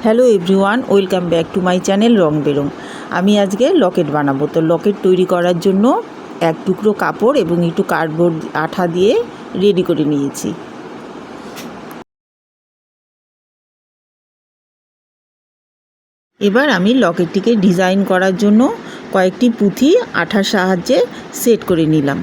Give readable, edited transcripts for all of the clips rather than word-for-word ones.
Hello everyone, welcome back to my channel Rong Berong. আমি আজকে লকেট বানাবো। তো লকেট তৈরি করার জন্য এক টুকরো কাপড় এবং একটু কার্ডবোর্ড আঠা দিয়ে রেডি করে নিয়েছি। এবার আমি লকেটটিকে ডিজাইন করার জন্য কয়েকটি পুঁথি আঠার সাহায্যে সেট করে নিলাম।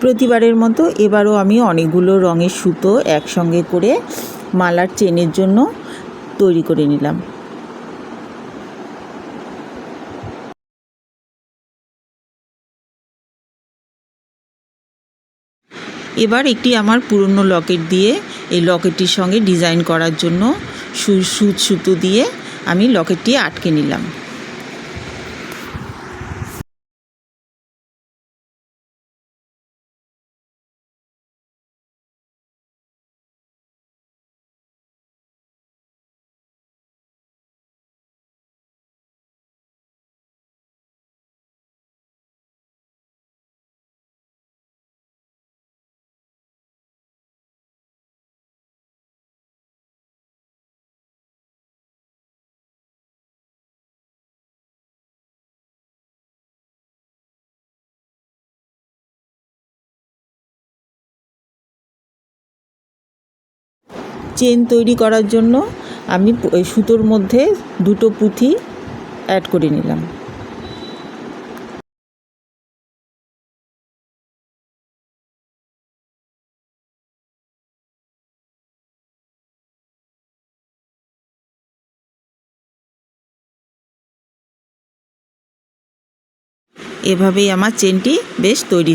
প্রতিবারের মতো এবারও আমি অনেকগুলো রঙের সুতো একসঙ্গে করে মালার চেনের জন্য তৈরি করে নিলাম। এবার একটি আমার পুরনো লকেট দিয়ে এই লকেটটির সঙ্গে ডিজাইন করার জন্য সুচ সুতো দিয়ে আমি লকেটটি আটকে নিলাম। চেন তৈরি করার জন্য আমি সুতোর মধ্যে দুটো পুঁথি অ্যাড করে নিলাম। এভাবেই আমার চেনটি বেশ তৈরি